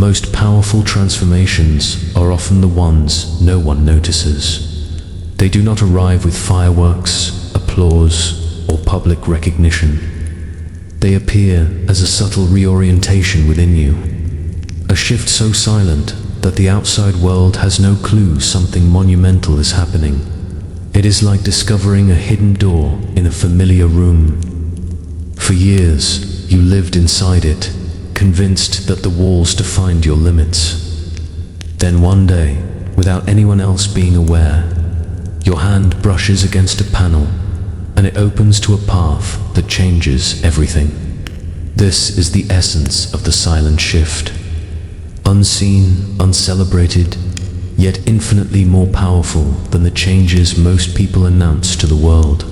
most powerful transformations are often the ones no one notices. They do not arrive with fireworks, applause, or public recognition. They appear as a subtle reorientation within you, a shift so silent that the outside world has no clue something monumental is happening. It is like discovering a hidden door in a familiar room. For years, you lived inside it, convinced that the walls defined your limits. Then one day, without anyone else being aware, your hand brushes against a panel, and it opens to a path that changes everything. This is the essence of the silent shift. Unseen, uncelebrated, yet infinitely more powerful than the changes most people announce to the world.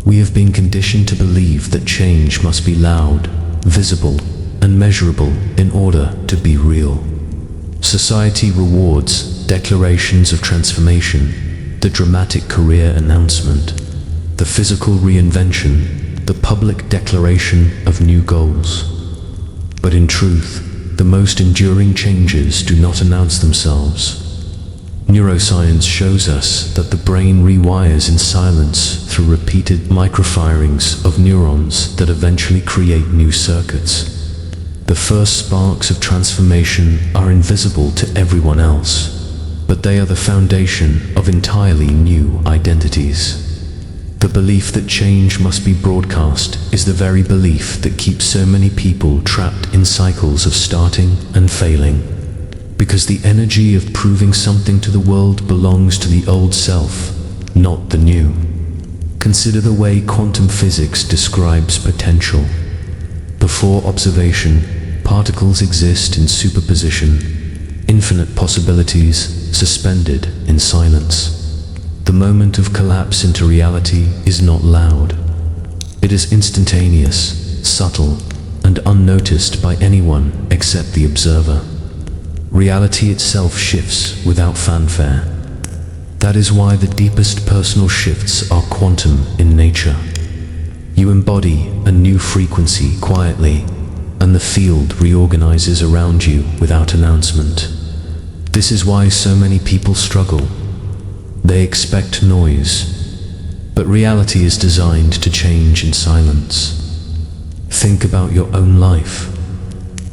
We have been conditioned to believe that change must be loud, visible, and measurable in order to be real. Society rewards declarations of transformation, the dramatic career announcement, the physical reinvention, the public declaration of new goals. But in truth, the most enduring changes do not announce themselves. Neuroscience shows us that the brain rewires in silence through repeated microfirings of neurons that eventually create new circuits. The first sparks of transformation are invisible to everyone else, but they are the foundation of entirely new identities. The belief that change must be broadcast is the very belief that keeps so many people trapped in cycles of starting and failing. Because the energy of proving something to the world belongs to the old self, not the new. Consider the way quantum physics describes potential. Before observation, particles exist in superposition, infinite possibilities suspended in silence. The moment of collapse into reality is not loud. It is instantaneous, subtle, and unnoticed by anyone except the observer. Reality itself shifts without fanfare. That is why the deepest personal shifts are quantum in nature. You embody a new frequency quietly, and the field reorganizes around you without announcement. This is why so many people struggle. They expect noise, but reality is designed to change in silence. Think about your own life.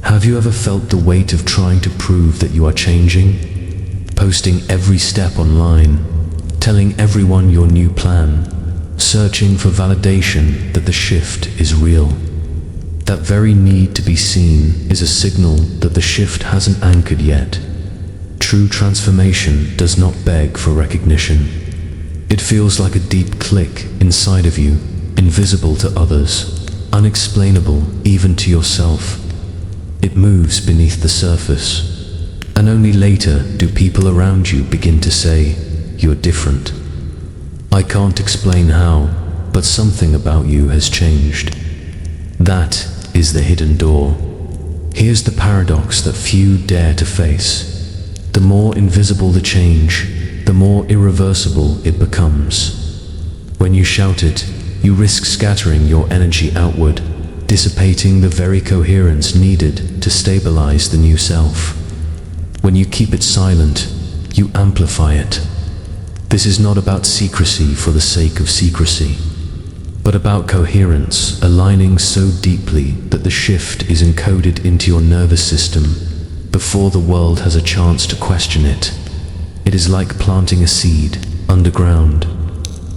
Have you ever felt the weight of trying to prove that you are changing? Posting every step online, telling everyone your new plan, searching for validation that the shift is real. That very need to be seen is a signal that the shift hasn't anchored yet. True transformation does not beg for recognition. It feels like a deep click inside of you, invisible to others, unexplainable even to yourself. It moves beneath the surface, and only later do people around you begin to say, "You're different." I can't explain how, but something about you has changed. That is the hidden door. Here's the paradox that few dare to face. The more invisible the change, the more irreversible it becomes. When you shout it, you risk scattering your energy outward, dissipating the very coherence needed to stabilize the new self. When you keep it silent, you amplify it. This is not about secrecy for the sake of secrecy, but about coherence, aligning so deeply that the shift is encoded into your nervous system before the world has a chance to question it. It is like planting a seed underground.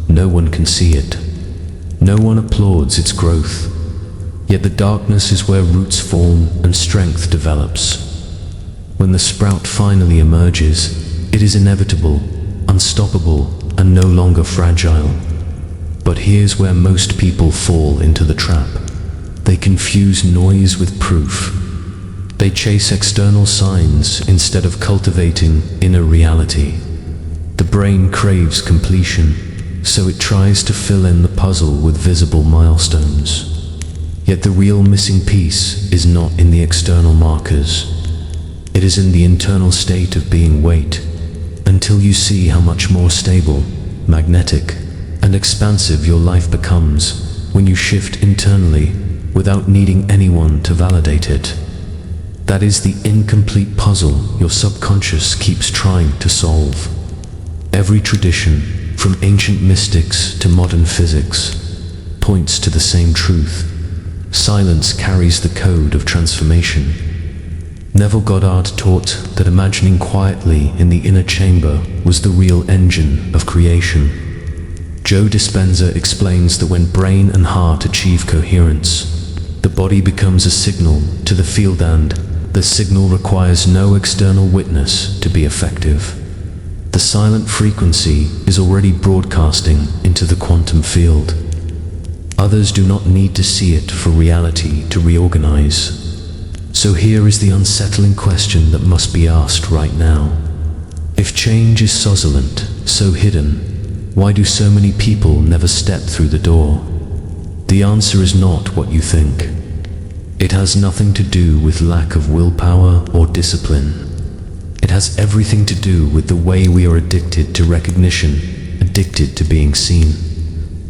No one can see it. No one applauds its growth. Yet the darkness is where roots form and strength develops. When the sprout finally emerges, it is inevitable, unstoppable, and no longer fragile. But here's where most people fall into the trap. They confuse noise with proof. They chase external signs instead of cultivating inner reality. The brain craves completion, so it tries to fill in the puzzle with visible milestones. Yet the real missing piece is not in the external markers. It is in the internal state of being. Wait until you see how much more stable, magnetic, and expansive your life becomes when you shift internally without needing anyone to validate it. That is the incomplete puzzle your subconscious keeps trying to solve. Every tradition, from ancient mystics to modern physics, points to the same truth. Silence carries the code of transformation. Neville Goddard taught that imagining quietly in the inner chamber was the real engine of creation. Joe Dispenza explains that when brain and heart achieve coherence, the body becomes a signal to the field, and the signal requires no external witness to be effective. The silent frequency is already broadcasting into the quantum field. Others do not need to see it for reality to reorganize. So here is the unsettling question that must be asked right now. If change is so silent, so hidden, why do so many people never step through the door? The answer is not what you think. It has nothing to do with lack of willpower or discipline. It has everything to do with the way we are addicted to recognition, addicted to being seen,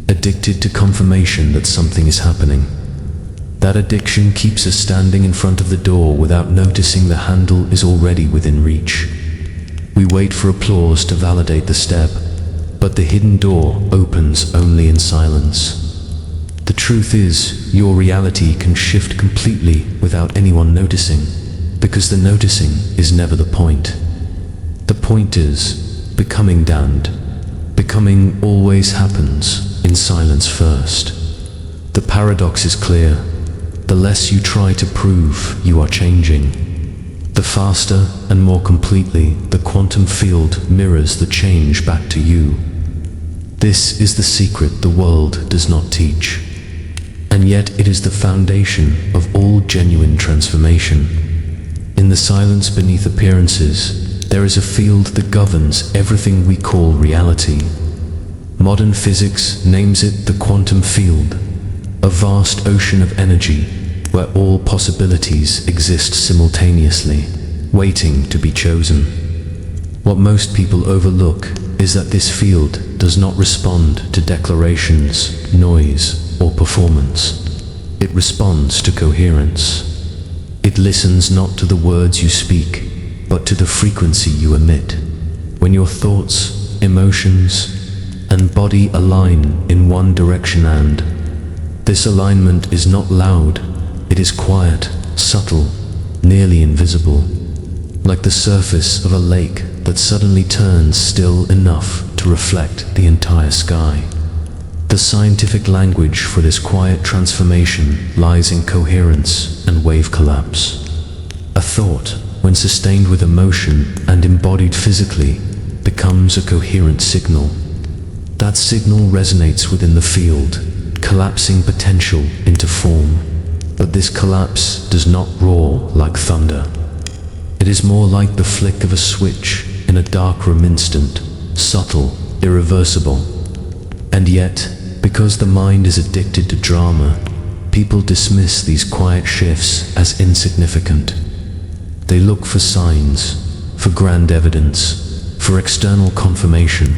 addicted to confirmation that something is happening. That addiction keeps us standing in front of the door without noticing the handle is already within reach. We wait for applause to validate the step, but the hidden door opens only in silence. The truth is, your reality can shift completely without anyone noticing, because the noticing is never the point. The point is becoming damned. Becoming always happens in silence first. The paradox is clear. The less you try to prove you are changing, the faster and more completely the quantum field mirrors the change back to you. This is the secret the world does not teach. And yet it is the foundation of all genuine transformation. In the silence beneath appearances, there is a field that governs everything we call reality. Modern physics names it the quantum field, a vast ocean of energy where all possibilities exist simultaneously, waiting to be chosen. What most people overlook is that this field does not respond to declarations, noise, or performance. It responds to coherence. It listens not to the words you speak, but to the frequency you emit. When your thoughts, emotions, and body align in one direction, and this alignment is not loud, it is quiet, subtle, nearly invisible, like the surface of a lake that suddenly turns still enough to reflect the entire sky. The scientific language for this quiet transformation lies in coherence and wave collapse. A thought, when sustained with emotion and embodied physically, becomes a coherent signal. That signal resonates within the field, collapsing potential into form. But this collapse does not roar like thunder. It is more like the flick of a switch in a dark room, instant, subtle, irreversible. And yet, because the mind is addicted to drama, people dismiss these quiet shifts as insignificant. They look for signs, for grand evidence, for external confirmation.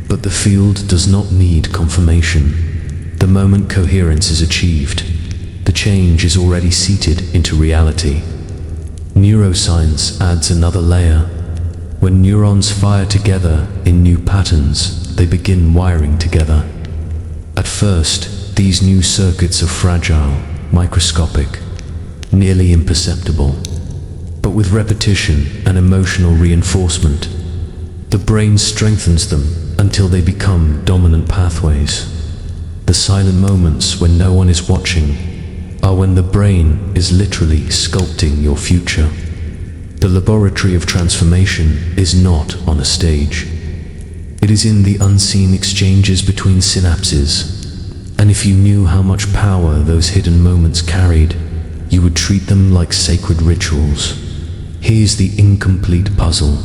But the field does not need confirmation. The moment coherence is achieved, the change is already seated into reality. Neuroscience adds another layer. When neurons fire together in new patterns, they begin wiring together. At first, these new circuits are fragile, microscopic, nearly imperceptible. But with repetition and emotional reinforcement, the brain strengthens them until they become dominant pathways. The silent moments when no one is watching are when the brain is literally sculpting your future. The laboratory of transformation is not on a stage. It is in the unseen exchanges between synapses. And if you knew how much power those hidden moments carried, you would treat them like sacred rituals. Here's the incomplete puzzle.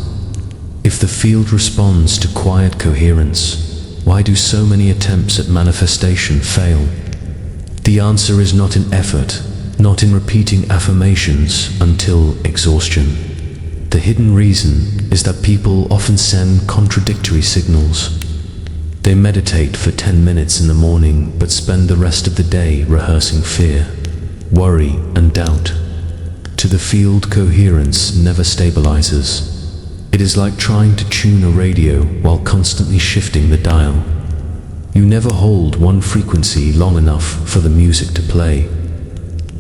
If the field responds to quiet coherence, why do so many attempts at manifestation fail? The answer is not in effort, not in repeating affirmations until exhaustion. The hidden reason is that people often send contradictory signals. They meditate for 10 minutes in the morning, but spend the rest of the day rehearsing fear, worry, and doubt. To To the field, coherence never stabilizes. It is like trying to tune a radio while constantly shifting the dial. You never hold one frequency long enough for the music to play.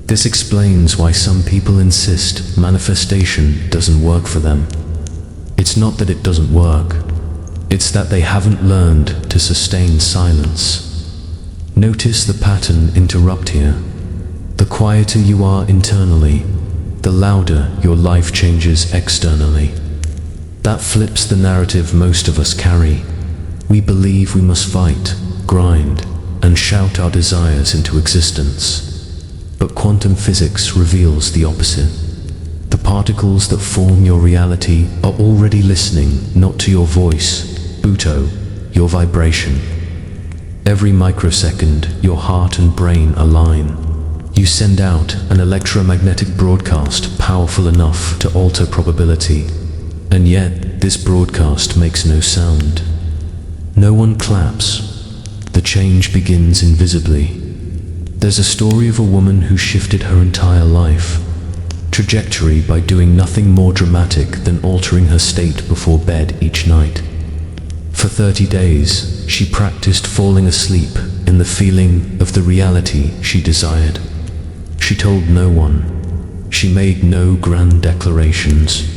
This explains why some people insist manifestation doesn't work for them. It's not that it doesn't work, it's that they haven't learned to sustain silence. Notice the pattern interrupt here. The quieter you are internally, the louder your life changes externally. That flips the narrative most of us carry. We believe we must fight, grind, and shout our desires into existence. But quantum physics reveals the opposite. The particles that form your reality are already listening not to your voice, Buto, your vibration. Every microsecond, your heart and brain align. You send out an electromagnetic broadcast powerful enough to alter probability, and yet this broadcast makes no sound. No one claps. The change begins invisibly. There's a story of a woman who shifted her entire life trajectory by doing nothing more dramatic than altering her state before bed each night. For 30 days, she practiced falling asleep in the feeling of the reality she desired. She told no one. She made no grand declarations.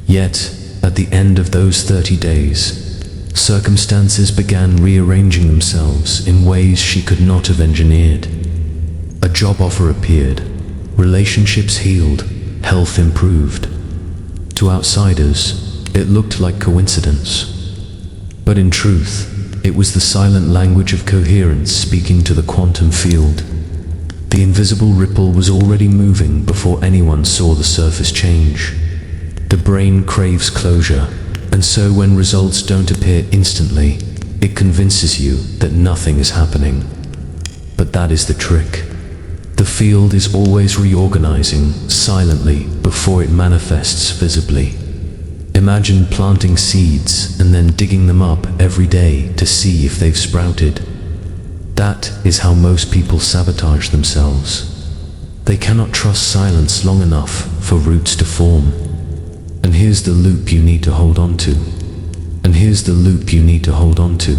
Yet, at the end of those 30 days, circumstances began rearranging themselves in ways she could not have engineered. A job offer appeared, relationships healed, health improved. To outsiders, it looked like coincidence. But in truth, it was the silent language of coherence speaking to the quantum field. The invisible ripple was already moving before anyone saw the surface change. The brain craves closure, and so when results don't appear instantly, it convinces you that nothing is happening. But that is the trick. The field is always reorganizing silently before it manifests visibly. Imagine planting seeds and then digging them up every day to see if they've sprouted. That is how most people sabotage themselves. They cannot trust silence long enough for roots to form. And here's the loop you need to hold on to. And here's the loop you need to hold on to.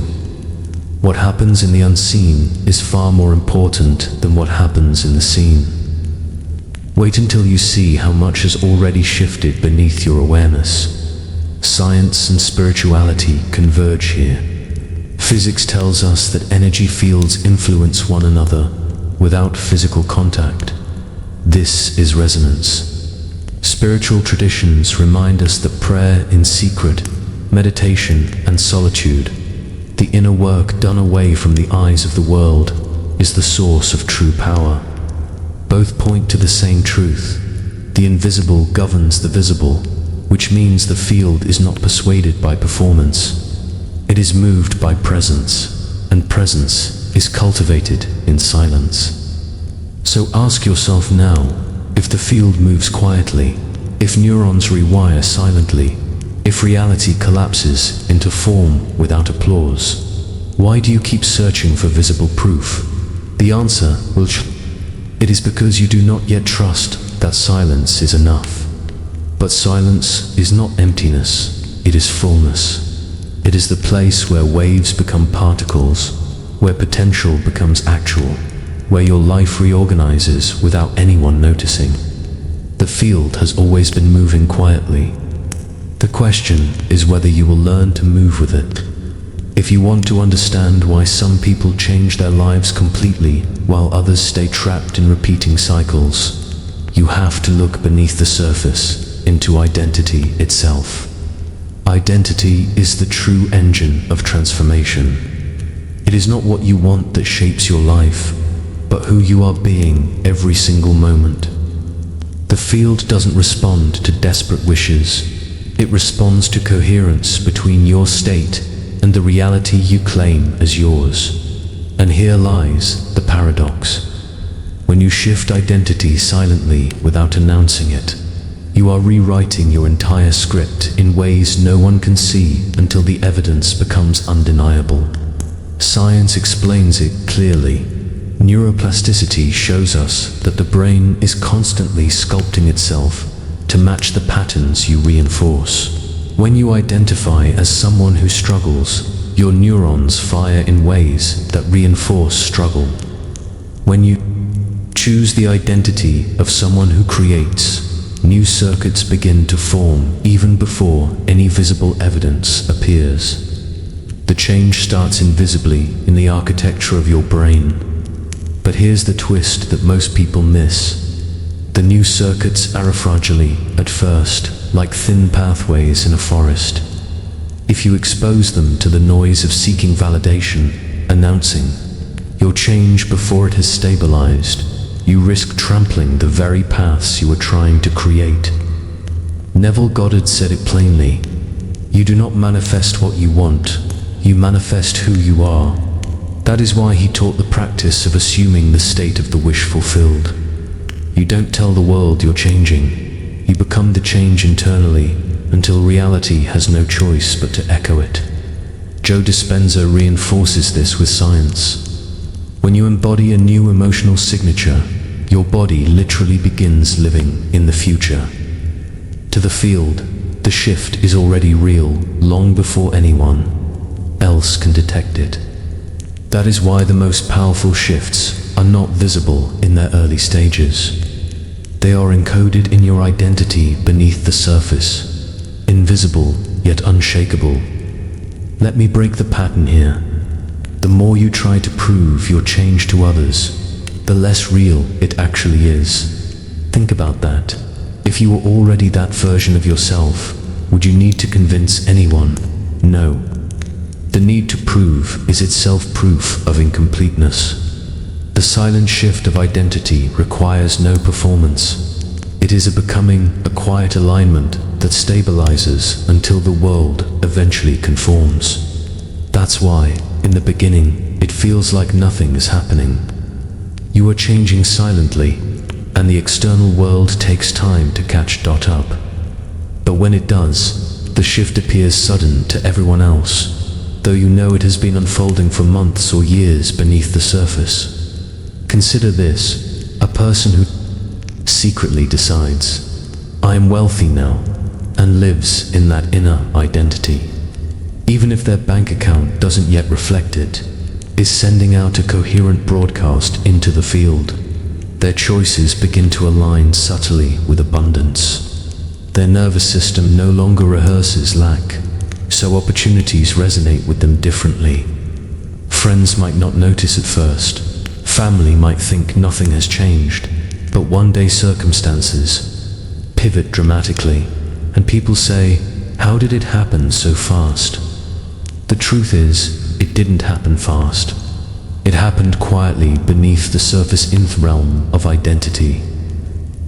What happens in the unseen is far more important than what happens in the seen. Wait until you see how much has already shifted beneath your awareness. Science and spirituality converge here. Physics tells us that energy fields influence one another without physical contact. This is resonance. Spiritual traditions remind us that prayer in secret, meditation and solitude, the inner work done away from the eyes of the world, is the source of true power. Both point to the same truth. The invisible governs the visible, which means the field is not persuaded by performance. It is moved by presence, and presence is cultivated in silence. So ask yourself now, if the field moves quietly, if neurons rewire silently, if reality collapses into form without applause, why do you keep searching for visible proof? The answer will it is because you do not yet trust that silence is enough. But silence is not emptiness, it is fullness. It is the place where waves become particles, where potential becomes actual, where your life reorganizes without anyone noticing. The field has always been moving quietly. The question is whether you will learn to move with it. If you want to understand why some people change their lives completely while others stay trapped in repeating cycles, you have to look beneath the surface into identity itself. Identity is the true engine of transformation. It is not what you want that shapes your life, but who you are being every single moment. The field doesn't respond to desperate wishes. It responds to coherence between your state and the reality you claim as yours. And here lies the paradox. When you shift identity silently without announcing it, you are rewriting your entire script in ways no one can see until the evidence becomes undeniable. Science explains it clearly. Neuroplasticity shows us that the brain is constantly sculpting itself to match the patterns you reinforce. When you identify as someone who struggles, your neurons fire in ways that reinforce struggle. When you choose the identity of someone who creates, new circuits begin to form even before any visible evidence appears. The change starts invisibly in the architecture of your brain. But here's the twist that most people miss. The new circuits are fragile at first, like thin pathways in a forest. If you expose them to the noise of seeking validation, announcing your change before it has stabilized, you risk trampling the very paths you are trying to create. Neville Goddard said it plainly: you do not manifest what you want, you manifest who you are. That is why he taught the practice of assuming the state of the wish fulfilled. You don't tell the world you're changing, you become the change internally until reality has no choice but to echo it. Joe Dispenza reinforces this with science. When you embody a new emotional signature, your body literally begins living in the future. To the field, the shift is already real long before anyone else can detect it. That is why the most powerful shifts are not visible in their early stages. They are encoded in your identity beneath the surface, invisible yet unshakable. Let me break the pattern here. The more you try to prove your change to others, the less real it actually is. Think about that. If you were already that version of yourself, would you need to convince anyone? No. The need to prove is itself proof of incompleteness. The silent shift of identity requires no performance. It is a becoming, a quiet alignment that stabilizes until the world eventually conforms. That's why, in the beginning, it feels like nothing is happening. You are changing silently, and the external world takes time to catch up. But when it does, the shift appears sudden to everyone else, though you know it has been unfolding for months or years beneath the surface. Consider this: a person who secretly decides, I am wealthy now, and lives in that inner identity, even if their bank account doesn't yet reflect it, is sending out a coherent broadcast into the field. Their choices begin to align subtly with abundance. Their nervous system no longer rehearses lack, so opportunities resonate with them differently. Friends might not notice at first, family might think nothing has changed, but one day circumstances pivot dramatically, and people say, how did it happen so fast? The truth is, it didn't happen fast. It happened quietly beneath the surface realm of identity.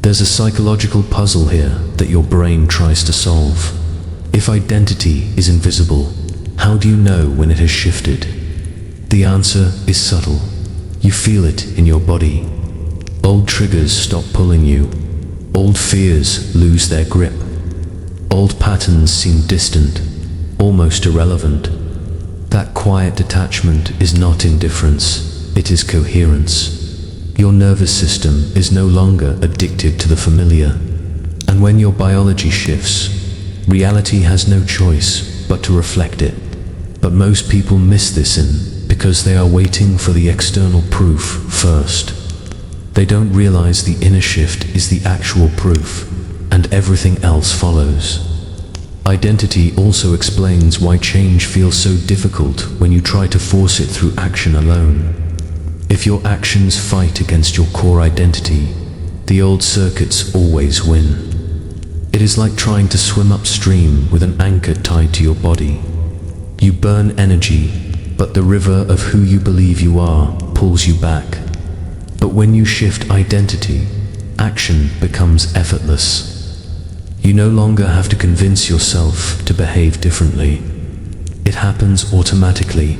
There's a psychological puzzle here that your brain tries to solve. If identity is invisible, how do you know when it has shifted? The answer is subtle. You feel it in your body. Old triggers stop pulling you. Old fears lose their grip. Old patterns seem distant, almost irrelevant. That quiet detachment is not indifference, it is coherence. Your nervous system is no longer addicted to the familiar. And when your biology shifts, reality has no choice but to reflect it. But most people miss this because they are waiting for the external proof first. They don't realize the inner shift is the actual proof, and everything else follows. Identity also explains why change feels so difficult when you try to force it through action alone. If your actions fight against your core identity, the old circuits always win. It is like trying to swim upstream with an anchor tied to your body. You burn energy, but the river of who you believe you are pulls you back. But when you shift identity, action becomes effortless. You no longer have to convince yourself to behave differently. It happens automatically.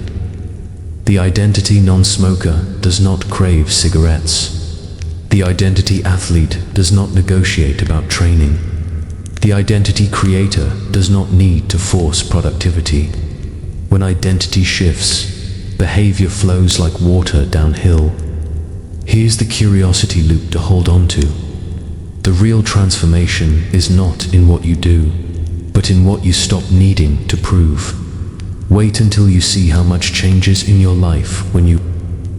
The identity non-smoker does not crave cigarettes. The identity athlete does not negotiate about training. The identity creator does not need to force productivity. When identity shifts, behavior flows like water downhill. Here's the curiosity loop to hold on to. The real transformation is not in what you do, but in what you stop needing to prove. Wait until you see how much changes in your life when you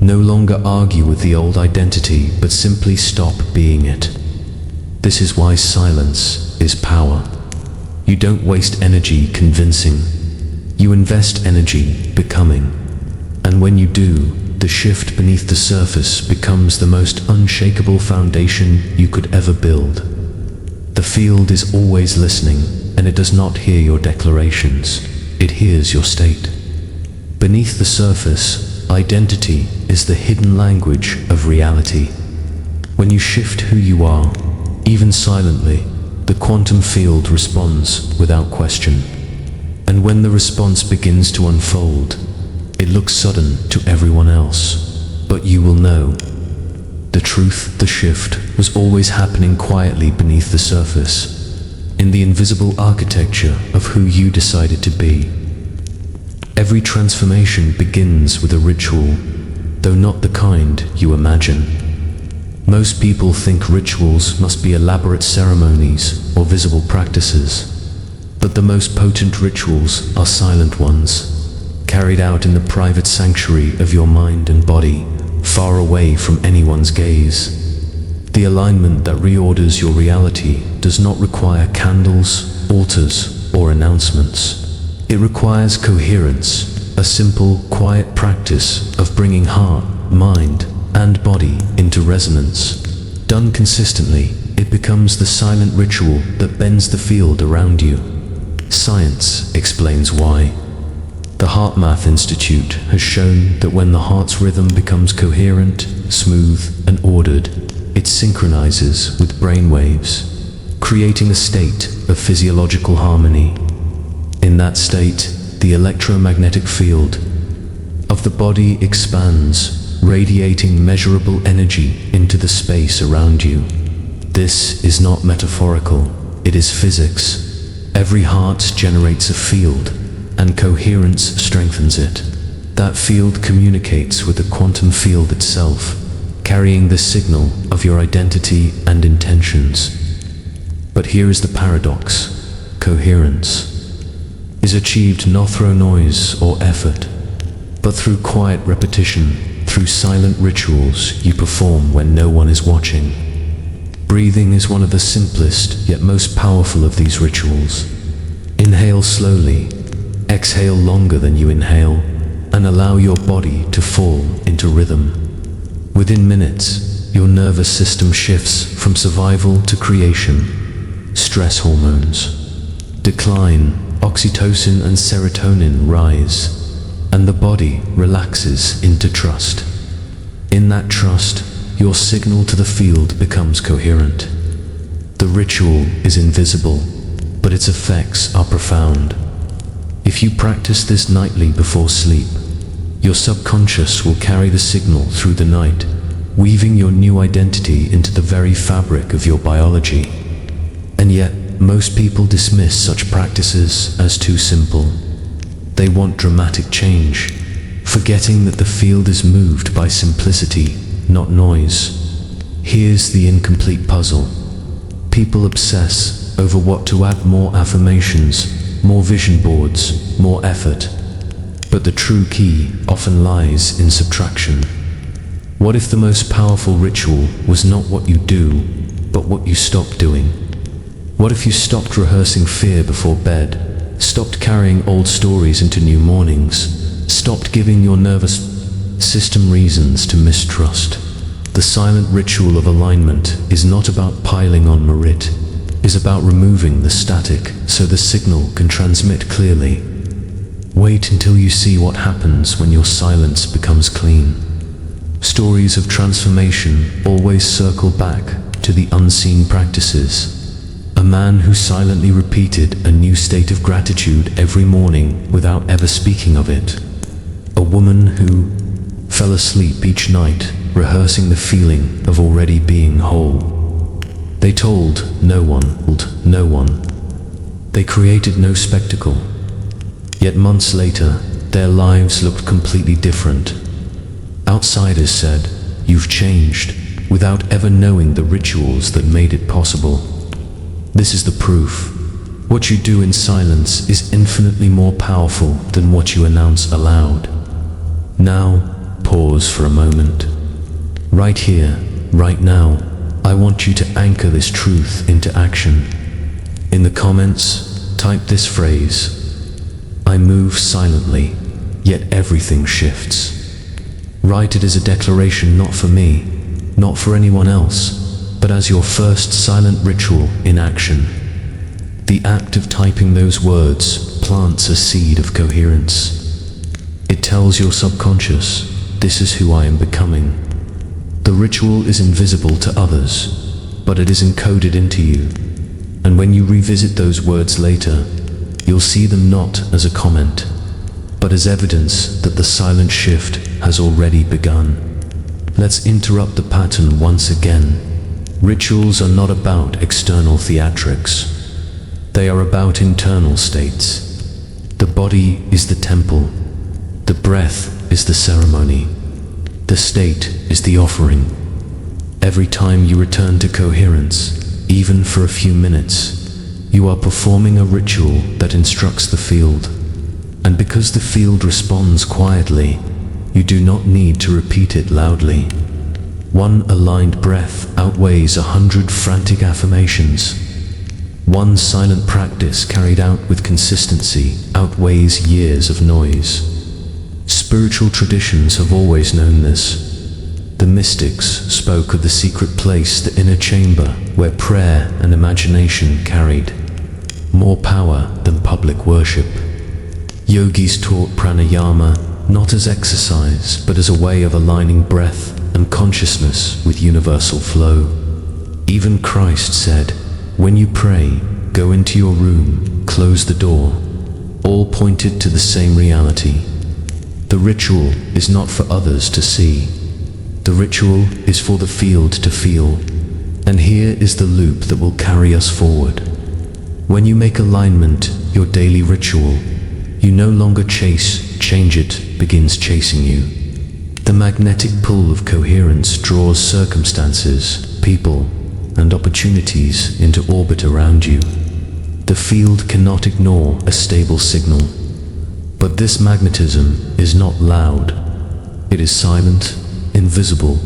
no longer argue with the old identity, but simply stop being it. This is why silence is power. You don't waste energy convincing. You invest energy becoming. And when you do, the shift beneath the surface becomes the most unshakable foundation you could ever build. The field is always listening, and it does not hear your declarations. It hears your state. Beneath the surface, identity is the hidden language of reality. When you shift who you are, even silently, the quantum field responds without question. And when the response begins to unfold, it looks sudden to everyone else, but you will know. The truth, the shift, was always happening quietly beneath the surface, in the invisible architecture of who you decided to be. Every transformation begins with a ritual, though not the kind you imagine. Most people think rituals must be elaborate ceremonies or visible practices, but the most potent rituals are silent ones, carried out in the private sanctuary of your mind and body, far away from anyone's gaze. The alignment that reorders your reality does not require candles, altars, or announcements. It requires coherence, a simple, quiet practice of bringing heart, mind, and body into resonance. Done consistently, it becomes the silent ritual that bends the field around you. Science explains why. The HeartMath Institute has shown that when the heart's rhythm becomes coherent, smooth, and ordered, it synchronizes with brain waves, creating a state of physiological harmony. In that state, the electromagnetic field of the body expands, radiating measurable energy into the space around you. This is not metaphorical, it is physics. Every heart generates a field, and coherence strengthens it. That field communicates with the quantum field itself, carrying the signal of your identity and intentions. But here is the paradox. Coherence is achieved not through noise or effort, but through quiet repetition, through silent rituals you perform when no one is watching. Breathing is one of the simplest yet most powerful of these rituals. Inhale slowly, exhale longer than you inhale, and allow your body to fall into rhythm. Within minutes, your nervous system shifts from survival to creation. Stress hormones decline, oxytocin and serotonin rise, and the body relaxes into trust. In that trust, your signal to the field becomes coherent. The ritual is invisible, but its effects are profound. If you practice this nightly before sleep, your subconscious will carry the signal through the night, weaving your new identity into the very fabric of your biology. And yet, most people dismiss such practices as too simple. They want dramatic change, forgetting that the field is moved by simplicity, not noise. Here's the incomplete puzzle. People obsess over what to add: more affirmations, more vision boards, more effort. But the true key often lies in subtraction. What if the most powerful ritual was not what you do, but what you stop doing? What if you stopped rehearsing fear before bed, stopped carrying old stories into new mornings, stopped giving your nervous system reasons to mistrust? The silent ritual of alignment is not about piling on merit, is about removing the static so the signal can transmit clearly. Wait until you see what happens when your silence becomes clean. Stories of transformation always circle back to the unseen practices. A man who silently repeated a new state of gratitude every morning without ever speaking of it. A woman who fell asleep each night rehearsing the feeling of already being whole. They told no one. They created no spectacle. Yet months later, their lives looked completely different. Outsiders said, you've changed, without ever knowing the rituals that made it possible. This is the proof. What you do in silence is infinitely more powerful than what you announce aloud. Now, pause for a moment. Right here, right now, I want you to anchor this truth into action. In the comments, type this phrase: I move silently, yet everything shifts. Write it as a declaration not for me, not for anyone else, but as your first silent ritual in action. The act of typing those words plants a seed of coherence. It tells your subconscious, this is who I am becoming. The ritual is invisible to others, but it is encoded into you. And when you revisit those words later, you'll see them not as a comment, but as evidence that the silent shift has already begun. Let's interrupt the pattern once again. Rituals are not about external theatrics. They are about internal states. The body is the temple. The breath is the ceremony. The state is the offering. Every time you return to coherence, even for a few minutes, you are performing a ritual that instructs the field. And because the field responds quietly, you do not need to repeat it loudly. One aligned breath outweighs 100 frantic affirmations. One silent practice carried out with consistency outweighs years of noise. Spiritual traditions have always known this. The mystics spoke of the secret place, the inner chamber, where prayer and imagination carried more power than public worship. Yogis taught pranayama not as exercise, but as a way of aligning breath and consciousness with universal flow. Even Christ said, when you pray, go into your room, close the door. All pointed to the same reality. The ritual is not for others to see. The ritual is for the field to feel. And here is the loop that will carry us forward. When you make alignment your daily ritual, you no longer chase, change it begins chasing you. The magnetic pull of coherence draws circumstances, people, and opportunities into orbit around you. The field cannot ignore a stable signal. But this magnetism is not loud. It is silent, invisible,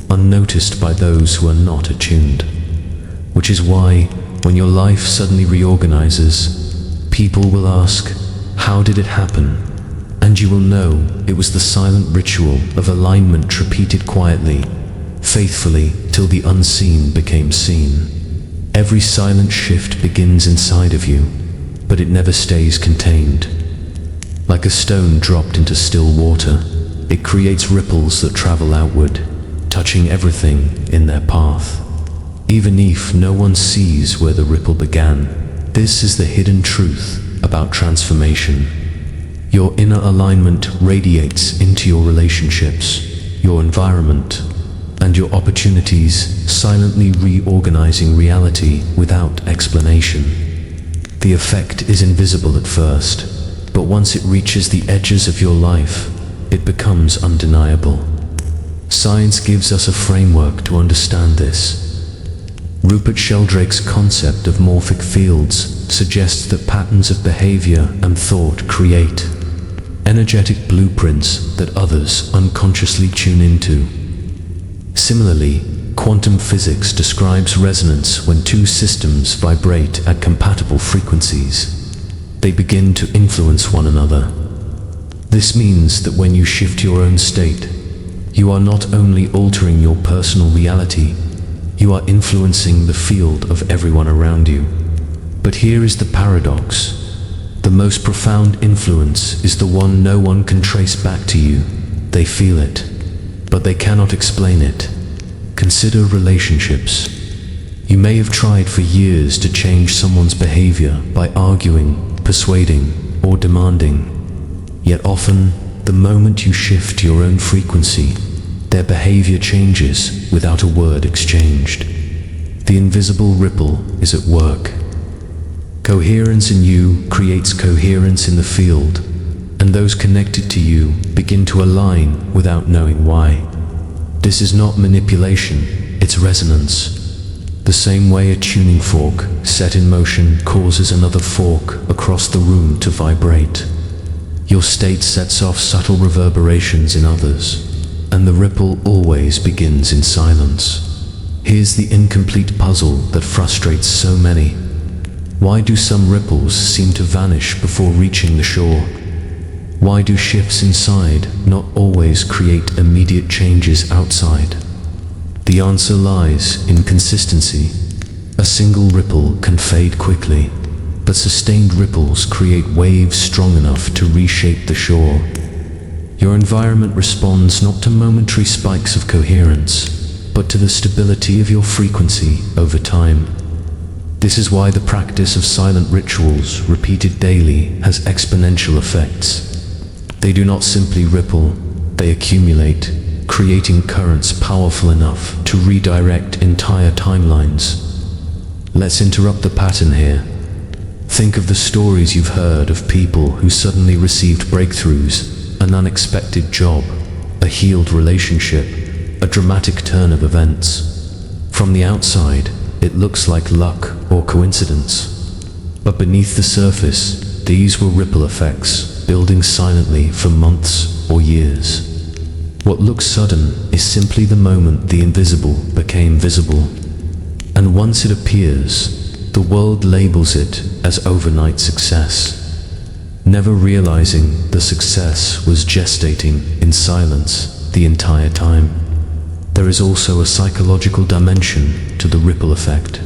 unnoticed by those who are not attuned. Which is why, when your life suddenly reorganizes, people will ask, how did it happen? And you will know it was the silent ritual of alignment repeated quietly, faithfully, till the unseen became seen. Every silent shift begins inside of you, but it never stays contained. Like a stone dropped into still water, it creates ripples that travel outward, touching everything in their path. Even if no one sees where the ripple began, this is the hidden truth about transformation. Your inner alignment radiates into your relationships, your environment, and your opportunities, silently reorganizing reality without explanation. The effect is invisible at first, but once it reaches the edges of your life, it becomes undeniable. Science gives us a framework to understand this. Rupert Sheldrake's concept of morphic fields suggests that patterns of behavior and thought create energetic blueprints that others unconsciously tune into. Similarly, quantum physics describes resonance when two systems vibrate at compatible frequencies. They begin to influence one another. This means that when you shift your own state, you are not only altering your personal reality, you are influencing the field of everyone around you. But here is the paradox. The most profound influence is the one no one can trace back to you. They feel it, but they cannot explain it. Consider relationships. You may have tried for years to change someone's behavior by arguing, persuading, or demanding. Yet often, the moment you shift your own frequency, their behavior changes without a word exchanged. The invisible ripple is at work. Coherence in you creates coherence in the field, and those connected to you begin to align without knowing why. This is not manipulation, it's resonance. The same way a tuning fork set in motion causes another fork across the room to vibrate. Your state sets off subtle reverberations in others, and the ripple always begins in silence. Here's the incomplete puzzle that frustrates so many. Why do some ripples seem to vanish before reaching the shore? Why do shifts inside not always create immediate changes outside? The answer lies in consistency. A single ripple can fade quickly, but sustained ripples create waves strong enough to reshape the shore. Your environment responds not to momentary spikes of coherence, but to the stability of your frequency over time. This is why the practice of silent rituals, repeated daily, has exponential effects. They do not simply ripple, they accumulate, creating currents powerful enough to redirect entire timelines. Let's interrupt the pattern here. Think of the stories you've heard of people who suddenly received breakthroughs, an unexpected job, a healed relationship, a dramatic turn of events. From the outside, it looks like luck or coincidence. But beneath the surface, these were ripple effects, building silently for months or years. What looks sudden is simply the moment the invisible became visible. And once it appears, the world labels it as overnight success, never realizing the success was gestating in silence the entire time. There is also a psychological dimension to the ripple effect.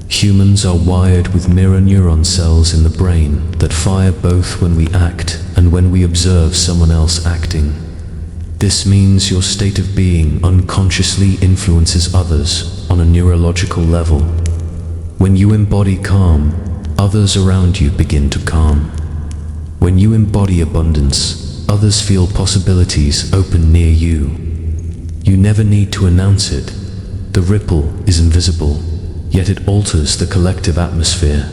Humans are wired with mirror neuron cells in the brain that fire both when we act and when we observe someone else acting. This means your state of being unconsciously influences others on a neurological level. When you embody calm, others around you begin to calm. When you embody abundance, others feel possibilities open near you. You never need to announce it. The ripple is invisible, yet it alters the collective atmosphere.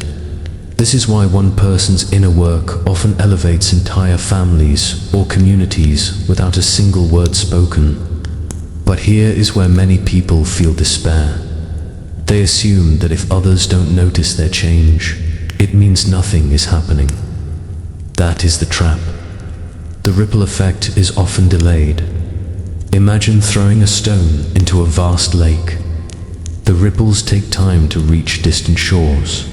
This is why one person's inner work often elevates entire families or communities without a single word spoken. But here is where many people feel despair. They assume that if others don't notice their change, it means nothing is happening. That is the trap. The ripple effect is often delayed. Imagine throwing a stone into a vast lake. The ripples take time to reach distant shores.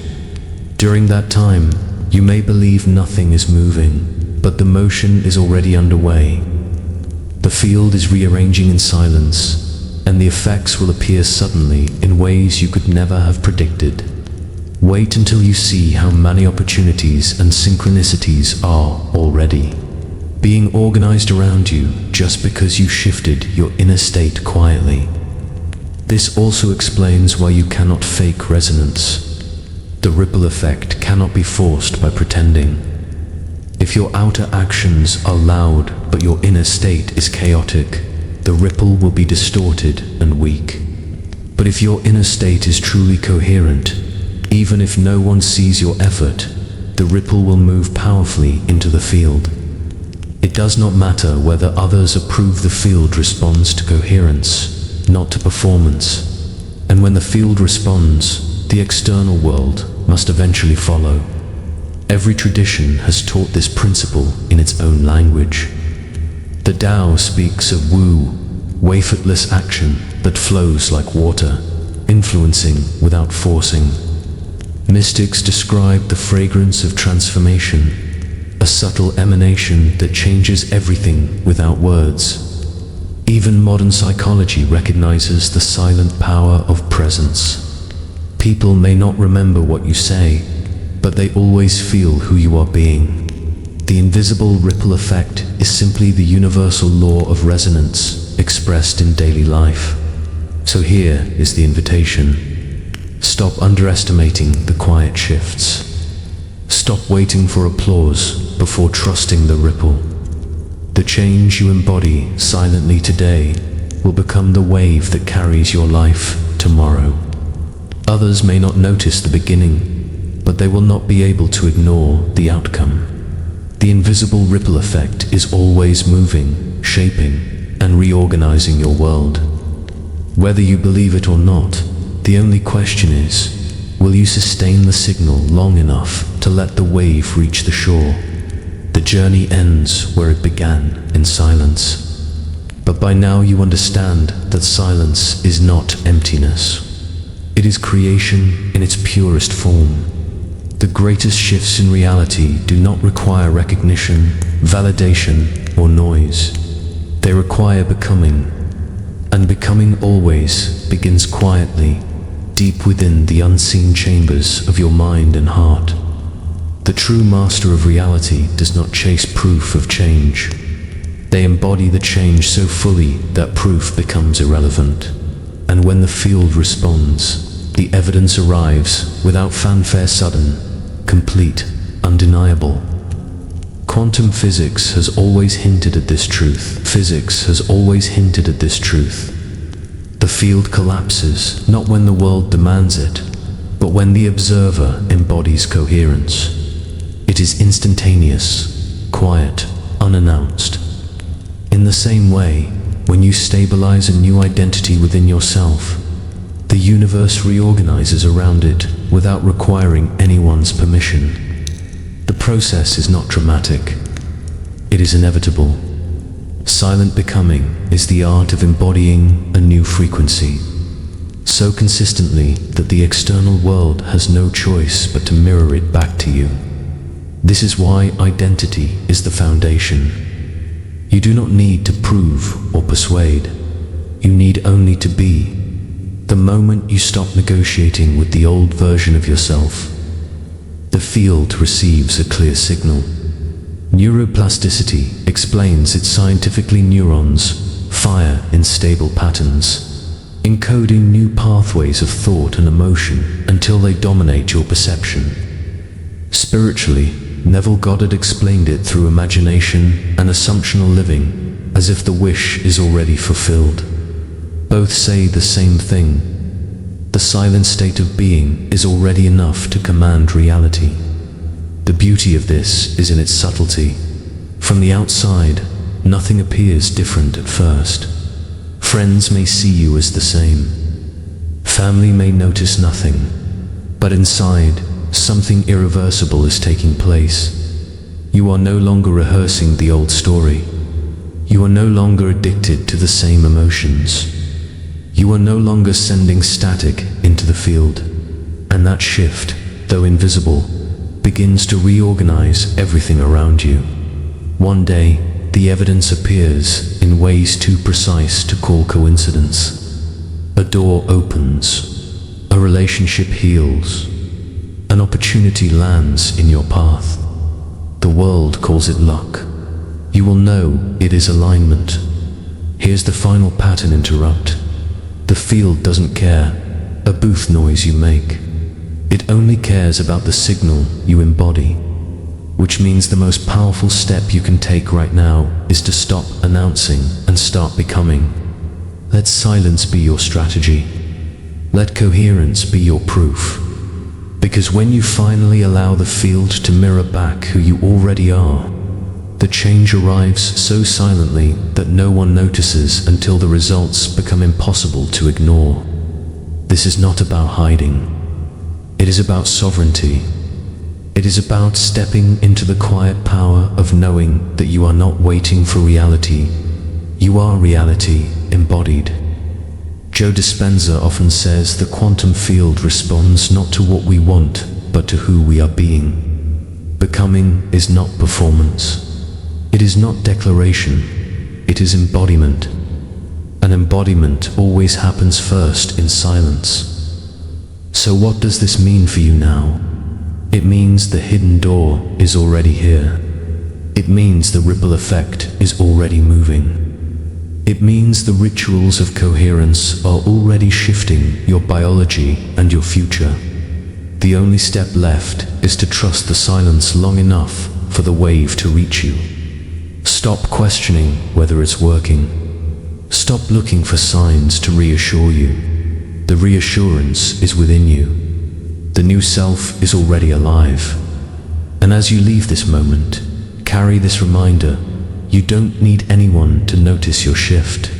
During that time, you may believe nothing is moving, but the motion is already underway. The field is rearranging in silence, and the effects will appear suddenly in ways you could never have predicted. Wait until you see how many opportunities and synchronicities are already being organized around you just because you shifted your inner state quietly. This also explains why you cannot fake resonance. The ripple effect cannot be forced by pretending. If your outer actions are loud but your inner state is chaotic, the ripple will be distorted and weak. But if your inner state is truly coherent, even if no one sees your effort, the ripple will move powerfully into the field. It does not matter whether others approve, the field responds to coherence, not to performance. And when the field responds, the external world must eventually follow. Every tradition has taught this principle in its own language. The Tao speaks of Wu, waferless action that flows like water, influencing without forcing. Mystics describe the fragrance of transformation, a subtle emanation that changes everything without words. Even modern psychology recognizes the silent power of presence. People may not remember what you say, but they always feel who you are being. The invisible ripple effect is simply the universal law of resonance expressed in daily life. So here is the invitation. Stop underestimating the quiet shifts. Stop waiting for applause before trusting the ripple. The change you embody silently today will become the wave that carries your life tomorrow. Others may not notice the beginning, but they will not be able to ignore the outcome. The invisible ripple effect is always moving, shaping, and reorganizing your world. Whether you believe it or not, the only question is, will you sustain the signal long enough to let the wave reach the shore? The journey ends where it began, in silence. But by now you understand that silence is not emptiness. It is creation in its purest form. The greatest shifts in reality do not require recognition, validation, or noise. They require becoming, and becoming always begins quietly, deep within the unseen chambers of your mind and heart. The true master of reality does not chase proof of change. They embody the change so fully that proof becomes irrelevant. And when the field responds, the evidence arrives without fanfare, sudden, complete, undeniable. Quantum physics has always hinted at this truth. Physics has always hinted at this truth. The field collapses, not when the world demands it, but when the observer embodies coherence. It is instantaneous, quiet, unannounced. In the same way, when you stabilize a new identity within yourself, the universe reorganizes around it without requiring anyone's permission. The process is not dramatic. It is inevitable. Silent becoming is the art of embodying a new frequency, so consistently that the external world has no choice but to mirror it back to you. This is why identity is the foundation. You do not need to prove or persuade. You need only to be. The moment you stop negotiating with the old version of yourself, the field receives a clear signal. Neuroplasticity explains it scientifically. Neurons fire in stable patterns, encoding new pathways of thought and emotion until they dominate your perception. Spiritually, Neville Goddard explained it through imagination and assumptional living, as if the wish is already fulfilled. Both say the same thing. The silent state of being is already enough to command reality. The beauty of this is in its subtlety. From the outside, nothing appears different at first. Friends may see you as the same. Family may notice nothing. But inside, something irreversible is taking place. You are no longer rehearsing the old story. You are no longer addicted to the same emotions. You are no longer sending static into the field. And that shift, though invisible, begins to reorganize everything around you. One day, the evidence appears in ways too precise to call coincidence. A door opens, a relationship heals, an opportunity lands in your path. The world calls it luck. You will know it is alignment. Here's the final pattern interrupt. The field doesn't care a booth noise you make. It only cares about the signal you embody, which means the most powerful step you can take right now is to stop announcing and start becoming. Let silence be your strategy. Let coherence be your proof. Because when you finally allow the field to mirror back who you already are, the change arrives so silently that no one notices until the results become impossible to ignore. This is not about hiding. It is about sovereignty. It is about stepping into the quiet power of knowing that you are not waiting for reality. You are reality embodied. Joe Dispenza often says the quantum field responds not to what we want, but to who we are being. Becoming is not performance. It is not declaration. It is embodiment. An embodiment always happens first in silence. So what does this mean for you now? It means the hidden door is already here. It means the ripple effect is already moving. It means the rituals of coherence are already shifting your biology and your future. The only step left is to trust the silence long enough for the wave to reach you. Stop questioning whether it's working. Stop looking for signs to reassure you. The reassurance is within you. The new self is already alive. And as you leave this moment, carry this reminder: you don't need anyone to notice your shift.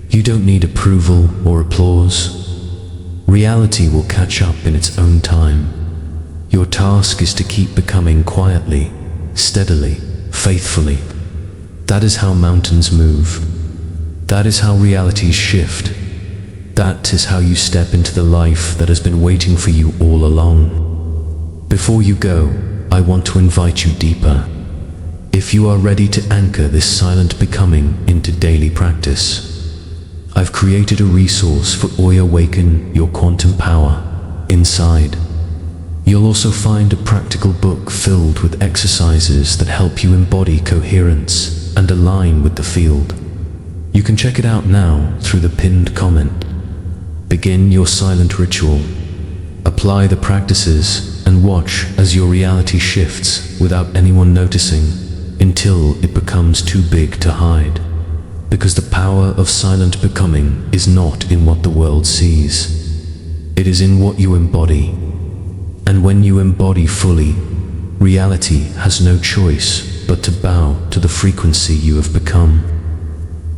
You don't need approval or applause. Reality will catch up in its own time. Your task is to keep becoming quietly, steadily, faithfully. That is how mountains move. That is how realities shift. That is how you step into the life that has been waiting for you all along. Before you go, I want to invite you deeper. If you are ready to anchor this silent becoming into daily practice, I've created a resource for Awaken Your Quantum Power inside. You'll also find a practical book filled with exercises that help you embody coherence and align with the field. You can check it out now through the pinned comment. Begin your silent ritual. Apply the practices and watch as your reality shifts without anyone noticing until it becomes too big to hide. Because the power of silent becoming is not in what the world sees. It is in what you embody. And when you embody fully, reality has no choice but to bow to the frequency you have become.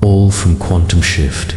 All from quantum shift.